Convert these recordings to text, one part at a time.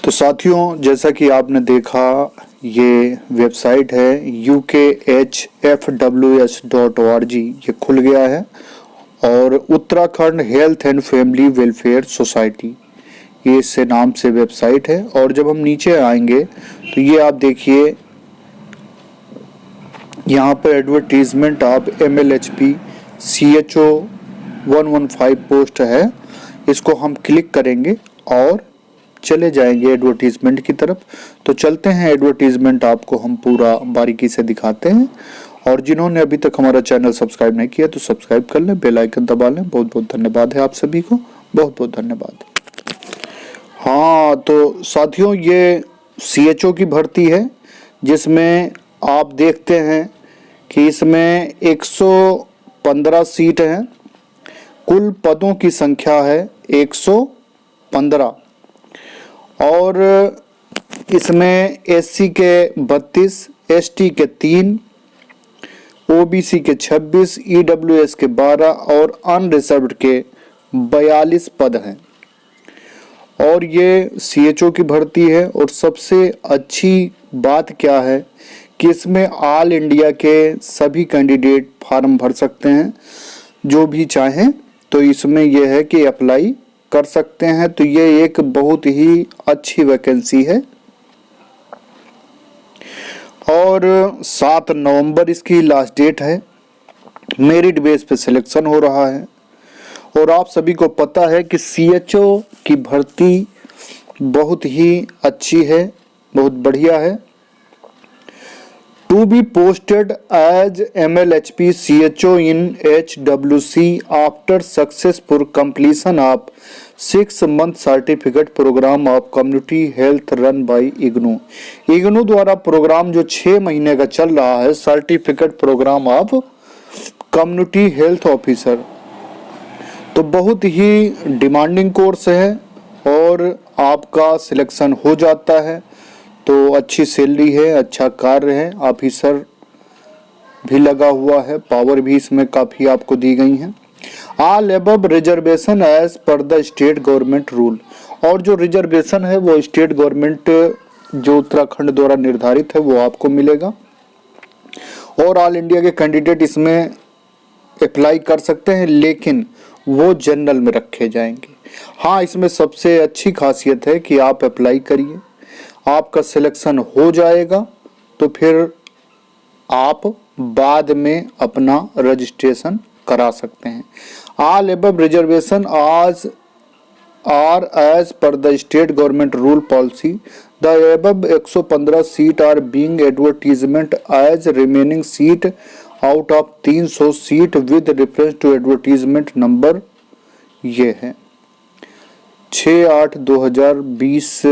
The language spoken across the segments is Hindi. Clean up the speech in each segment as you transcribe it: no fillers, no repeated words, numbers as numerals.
तो साथियों, जैसा कि आपने देखा, ये वेबसाइट है ukhfws.org। ये खुल गया है और Uttarakhand health and family welfare society, ये इससे नाम से वेबसाइट है। और जब हम नीचे आएंगे तो ये आप देखिए, यहाँ पर advertisement of MLHP CHO 115 post है। इसको हम क्लिक करेंगे और चले जाएंगे एडवर्टीजमेंट की तरफ। तो चलते हैं, एडवर्टीजमेंट आपको हम पूरा बारीकी से दिखाते हैं। और जिन्होंने अभी तक हमारा चैनल सब्सक्राइब नहीं किया तो सब्सक्राइब कर लें, बेल आइकन दबा लें। बहुत बहुत धन्यवाद है आप सभी को, बहुत बहुत धन्यवाद। हाँ, तो साथियों, ये CHO की भर्ती है, जिसमें आप देखते हैं कि इसमें 115 सीट हैं। कुल पदों की संख्या है 115 और इसमें SC के 32, ST के 3, OBC के 26, EWS के 12 और अनरिजर्व्ड के 42 पद हैं। और ये CHO की भर्ती है। और सबसे अच्छी बात क्या है कि इसमें ऑल इंडिया के सभी कैंडिडेट फॉर्म भर सकते हैं, जो भी चाहें। तो इसमें यह है कि अप्लाई कर सकते हैं। तो ये एक बहुत ही अच्छी वैकेंसी है। और 7 नवंबर इसकी लास्ट डेट है। मेरिट बेस पे सिलेक्शन हो रहा है। और आप सभी को पता है कि CHO की भर्ती बहुत ही अच्छी है, बहुत बढ़िया है। To be posted as MLHP CHO in HWC after successful completion of 6-month certificate program of community health run by IGNOU। IGNOU द्वारा प्रोग्राम जो 6 महीने का चल रहा है, certificate programme of community health officer, तो बहुत ही डिमांडिंग कोर्स है और आपका सिलेक्शन हो जाता है तो अच्छी सैलरी है, अच्छा कार्य है, ऑफिसर भी लगा हुआ है, पावर भी इसमें काफ़ी आपको दी गई हैं। All above reservation as per the state government rule. और जो रिजर्वेशन है वो स्टेट गवर्नमेंट जो उत्तराखंड द्वारा निर्धारित है वो आपको मिलेगा। और ऑल इंडिया के कैंडिडेट इसमें अप्लाई कर सकते हैं, लेकिन वो जनरल में रखे जाएंगे। हाँ, इसमें सबसे अच्छी खासियत है कि आप अप्लाई करिए, आपका सिलेक्शन हो जाएगा तो फिर आप बाद में अपना रजिस्ट्रेशन करा सकते हैं। ऑल अबव रिजर्वेशन आज are as per the state government rule policy. The above 115 seat are being advertisement as remaining seat out of 300 seat with reference to advertisement number. ये है 6/8/2020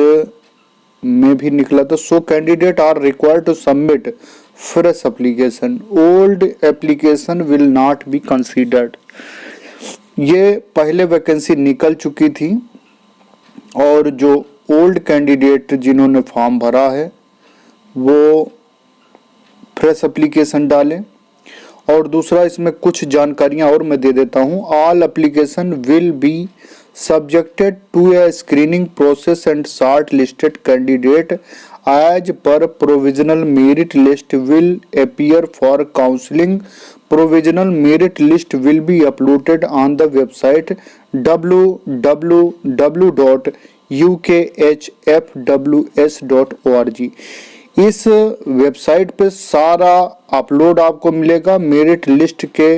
में भी निकला था। सो candidate are required to submit fresh application, old application will not be considered. ये पहले वैकेंसी निकल चुकी थी और जो ओल्ड कैंडिडेट जिन्होंने फॉर्म भरा है वो फ्रेश एप्लीकेशन डालें। और दूसरा, इसमें कुछ जानकारियां और मैं दे देता हूं। All application will be subjected to a screening process and short-listed candidate as per provisional merit list will appear for counseling. Provisional merit list will be uploaded on the website www.ukhfws.org। इस वेबसाइट पे सारा अपलोड आपको मिलेगा। मेरिट लिस्ट के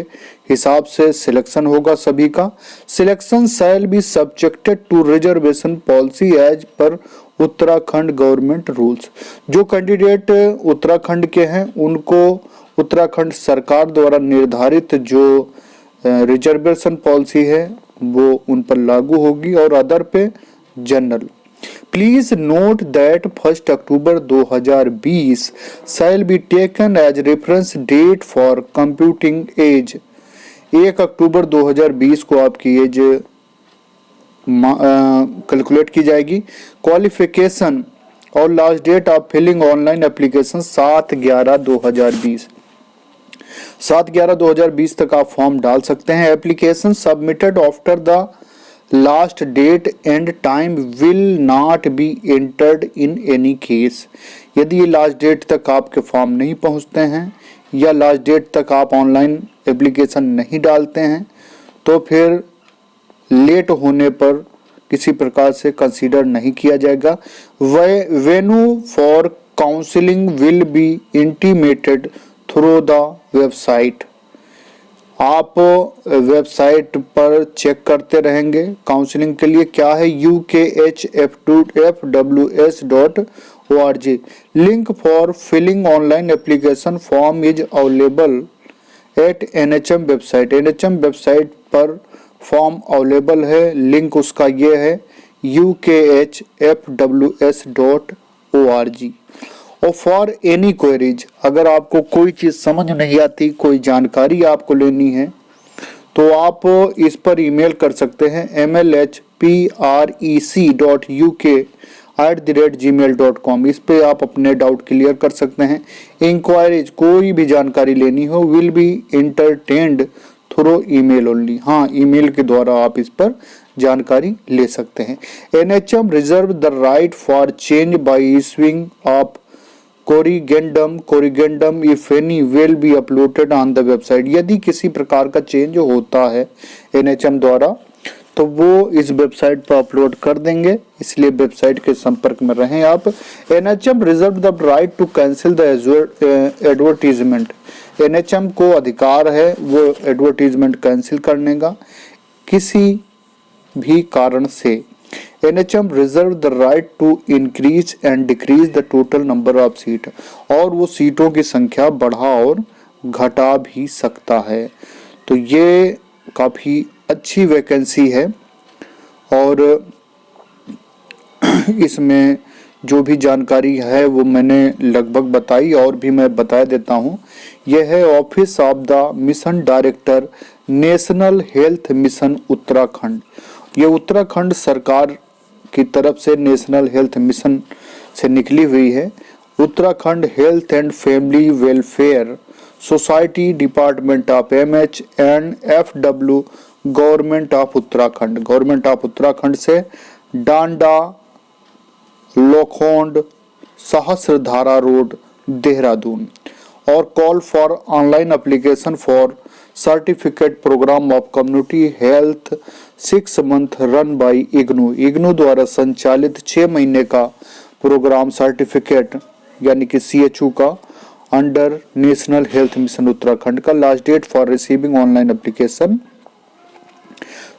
हिसाब से सिलेक्शन होगा सभी का। Selection shall be subjected to reservation policy as per Uttarakhand government rules. जो कैंडिडेट उत्तराखंड के हैं उनको उत्तराखंड सरकार द्वारा निर्धारित जो रिजर्वेशन पॉलिसी है वो उन पर लागू होगी और अदर पे general. Please note that 1 October 2020 shall be taken as reference date for computing age। 1 अक्टूबर 2020 को आपकी एज कैलकुलेट की जाएगी। क्वालिफिकेशन और last date of filling online application 7/11/2020। 7/11/2020 तक आप फॉर्म डाल सकते हैं। Application submitted after the last date and time will not be entered in any case. यदि ये लास्ट डेट तक आपके फॉर्म नहीं पहुंचते हैं या लास्ट डेट तक आप ऑनलाइन एप्लीकेशन नहीं डालते हैं तो फिर लेट होने पर किसी प्रकार से कंसीडर नहीं किया जाएगा। Venue for counselling will be intimated through the website. आप वेबसाइट पर चेक करते रहेंगे काउंसलिंग के लिए क्या है, ukhfws.org। Link for filling online application form is available at NHM website. NHM website पर फॉर्म अवेलेबल है, लिंक उसका ये है ukhfws.org। और फॉर एनी क्वेरीज, अगर आपको कोई चीज़ समझ नहीं आती, कोई जानकारी आपको लेनी है तो आप इस पर ईमेल कर सकते हैं mlhprec.uk@gmail.com। इस पे आप अपने डाउट क्लियर कर सकते हैं। इंक्वायरीज, कोई भी जानकारी लेनी हो, will be entertained through email only. हाँ, ईमेल के द्वारा आप इस पर जानकारी ले सकते हैं। NHM reserve the right for change bye issuing of corrigendum if any will be uploaded on the website. यदि किसी प्रकार का चेंज होता है NHM द्वारा तो वो इस वेबसाइट पर अपलोड कर देंगे, इसलिए वेबसाइट के संपर्क में रहें आप। NHM reserve the right to cancel the advertisement. NHM को अधिकार है वो एडवर्टीजमेंट कैंसिल करने का किसी भी कारण से। NHM reserve the right to increase and decrease the total number of seat. और वो सीटों की संख्या बढ़ा और घटा भी सकता है। तो ये काफ़ी अच्छी वैकेंसी है और इसमें जो भी जानकारी है वो मैंने लगभग बताई, और भी मैं बता देता हूँ। यह है office of the mission director, national health mission Uttarakhand. ये उत्तराखंड सरकार की तरफ से नेशनल हेल्थ मिशन से निकली हुई है। Uttarakhand health and family welfare society, department of MH&FW, government of Uttarakhand. Government of Uttarakhand से डांडा, लोखंड, सहस्रधारा रोड, देहरादून। और call for online application for certificate programme of community health 6 month run by IGNOU द्वारा संचालित 6 महीने का प्रोग्राम सर्टिफिकेट यानी कि CHU का under national health mission Uttarakhand का। Last date for receiving online application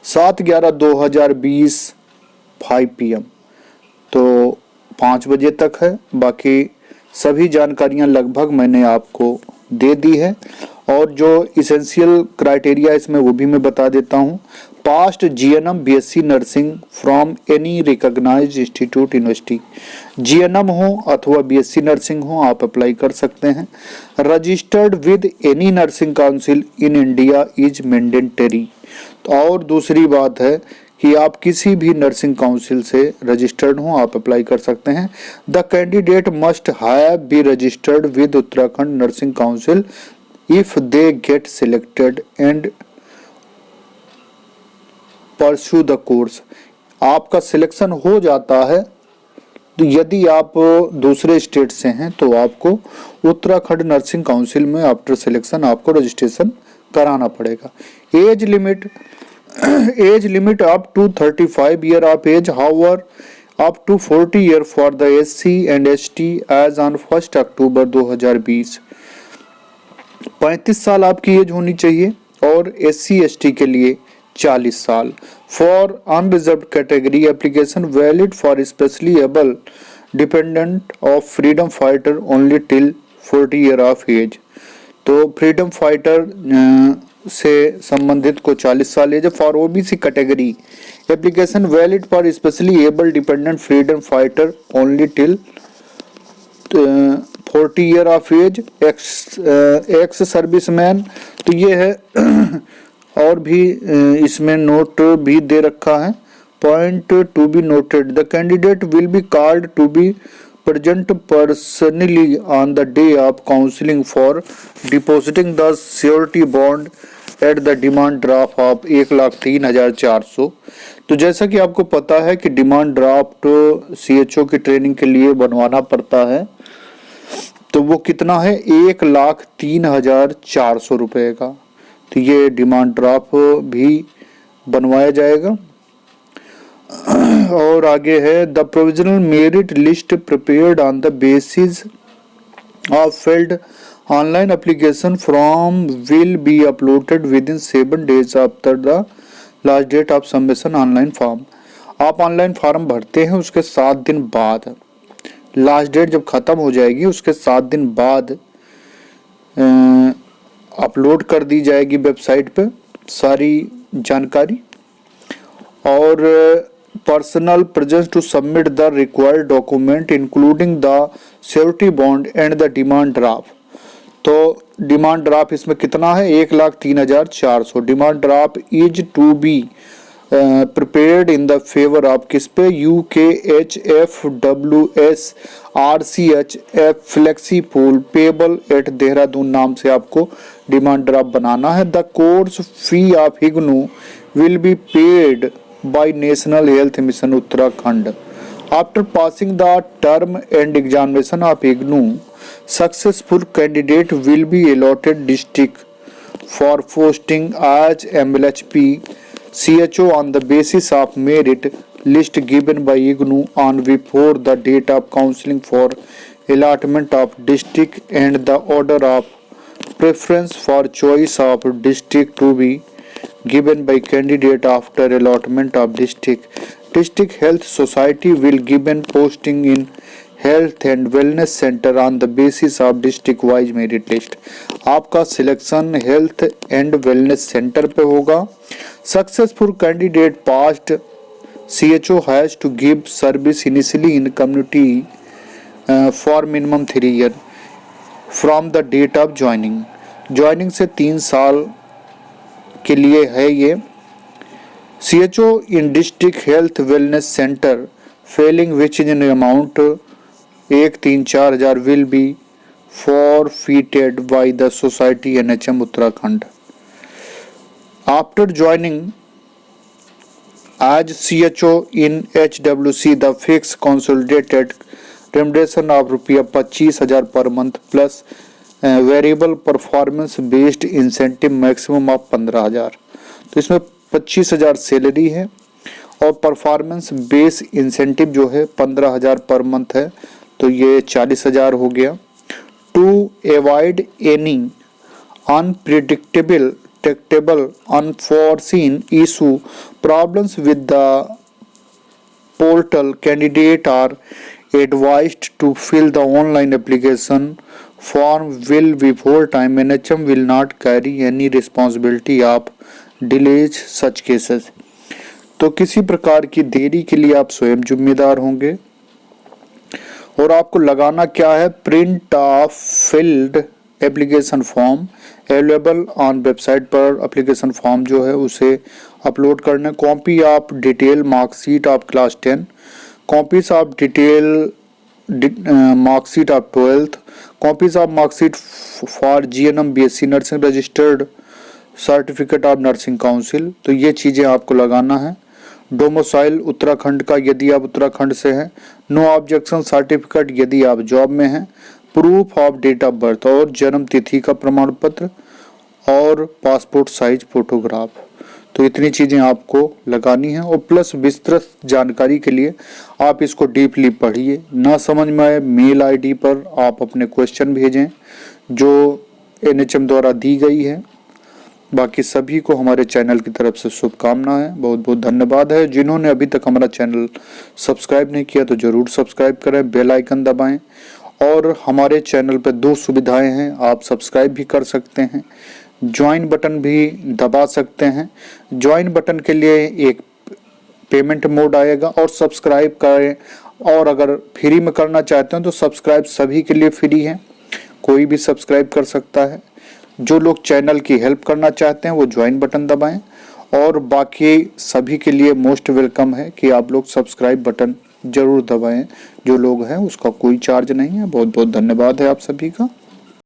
7/11/2020 5 PM, तो 5 बजे तक है। बाकी सभी जानकारियां लगभग मैंने आपको दे दी है और जो इसेंशियल क्राइटेरिया इसमें वो भी मैं बता देता हूँ। Passed GNM BSc nursing from any recognised institute university, GNM हो अथवा BSc नर्सिंग हो आप अप्लाई कर सकते हैं। Registered with any nursing council in India is mandatory. और दूसरी बात है कि आप किसी भी नर्सिंग काउंसिल से रजिस्टर्ड हो आप अप्लाई कर सकते हैं। The candidate must have be registered with Uttarakhand nursing council if they get selected and pursue the course. आपका सिलेक्शन हो जाता है तो यदि आप दूसरे स्टेट से हैं तो आपको उत्तराखंड नर्सिंग काउंसिल में आफ्टर सिलेक्शन आपको रजिस्ट्रेशन कराना पड़ेगा। Age limit up to 35 year of age, however up to 40 year for the SC and ST age on 1 अक्टूबर 2020। 35 साल आपकी एज होनी चाहिए और SC ST के लिए 40 साल। For unreserved category application valid for specially able dependent of freedom fighter only till 40 year of age. तो फ्रीडम फाइटर से संबंधित को 40 साल age. For OBC category application valid for specially able dependent freedom fighter only till 40 year of age. Ex serviceman, तो ये है और भी इसमें नोट भी दे रखा है। Point to be noted, the candidate will be called to be present personally on the day of counselling for depositing the surety bond at the demand draft of 1,03,400। तो जैसा कि आपको पता है कि डिमांड ड्राफ्ट CHO की ट्रेनिंग के लिए बनवाना पड़ता है, तो वो कितना है, 1,03,400 रुपये का। तो ये डिमांड ड्राफ्ट भी बनवाया जाएगा। और आगे है, the provisional merit list prepared on the basis of filled online application form will be uploaded within 7 days after the last date of submission online form. आप ऑनलाइन फॉर्म भरते हैं, उसके 7 दिन बाद, लास्ट डेट जब खत्म हो जाएगी उसके 7 दिन बाद अपलोड कर दी जाएगी वेबसाइट पे सारी जानकारी। और personal presence to submit the required document including the surety bond and the demand draft. तो डिमांड ड्राफ्ट इसमें कितना है, 1,03,400। Demand draft is to be prepared in the favour of किस पे, UKHFWS RCHF flexi pool payable at Dehradun नाम से आपको डिमांड ड्राफ्ट बनाना है। The course fee of IGNOU will be paid by national health mission Uttarakhand. After passing the term and examination of IGNOU, successful candidate will be allotted district for posting as MLHP CHO on the basis of merit list given by IGNOU on before the date of counseling for allotment of district and the order of preference for choice of district to be given by candidate after allotment of district. District Health Society will given posting in health and wellness centre on the basis of district wise merit list. आपका selection health and wellness centre पे होगा। Successful candidate past CHO has to give service initially in community for minimum 3 years from the date of joining. Joining से 3 साल के लिए है ये। CHO in district health wellness centre failing which is in amount 1,03,4,000 will be forfeited by the society NHM Uttarakhand. After joining as CHO in HWC, the fixed consolidated remuneration of ₹25,000 per month plus variable performance based incentive maximum of 15,000। तो इसमें 25,000 सैलरी है और परफॉर्मेंस बेस इंसेंटिव जो है 15,000 पर मंथ है, तो ये 40,000 हो गया। To avoid any unpredictable unforeseen issue problems with the portal, candidate are advised to fill the online application form will before time. NHM will not carry any responsibility of delays such cases. तो किसी प्रकार की देरी के लिए आप स्वयं जिम्मेदार होंगे। और आपको लगाना क्या है, print of field application form available on website पर एप्लीकेशन फॉर्म जो है उसे अपलोड करना। Copy of detail marksheet of class 10, copies of detail marksheet of 12th, copies of marksheet for GNM BSc nursing registered certificate of nursing council. तो ये चीज़ें आपको लगाना है। डोमिसाइल उत्तराखंड का यदि आप उत्तराखंड से हैं, नो ऑब्जेक्शन सर्टिफिकेट यदि आप जॉब में हैं, proof of date of birth और जन्म तिथि का प्रमाण पत्र और पासपोर्ट साइज फोटोग्राफ। तो इतनी चीज़ें आपको लगानी है। और प्लस विस्तृत जानकारी के लिए आप इसको डीपली पढ़िए। ना समझ में आए मेल ID पर आप अपने क्वेश्चन भेजें जो NHM द्वारा दी गई है। बाकी सभी को हमारे चैनल की तरफ से शुभकामनाएं। बहुत बहुत धन्यवाद है। जिन्होंने अभी तक हमारा चैनल सब्सक्राइब नहीं किया तो जरूर सब्सक्राइब करें, बेल आइकन दबाएं। और हमारे चैनल पर 2 सुविधाएं हैं, आप सब्सक्राइब भी कर सकते हैं, ज्वाइन बटन भी दबा सकते हैं। ज्वाइन बटन के लिए एक पेमेंट मोड आएगा और सब्सक्राइब करें। और अगर फ्री में करना चाहते हैं तो सब्सक्राइब सभी के लिए फ्री है, कोई भी सब्सक्राइब कर सकता है। जो लोग चैनल की हेल्प करना चाहते हैं वो ज्वाइन बटन दबाएं। और बाकी सभी के लिए मोस्ट वेलकम है कि आप लोग सब्सक्राइब बटन जरूर दबाएं। जो लोग हैं उसका कोई चार्ज नहीं है। बहुत बहुत धन्यवाद है आप सभी का।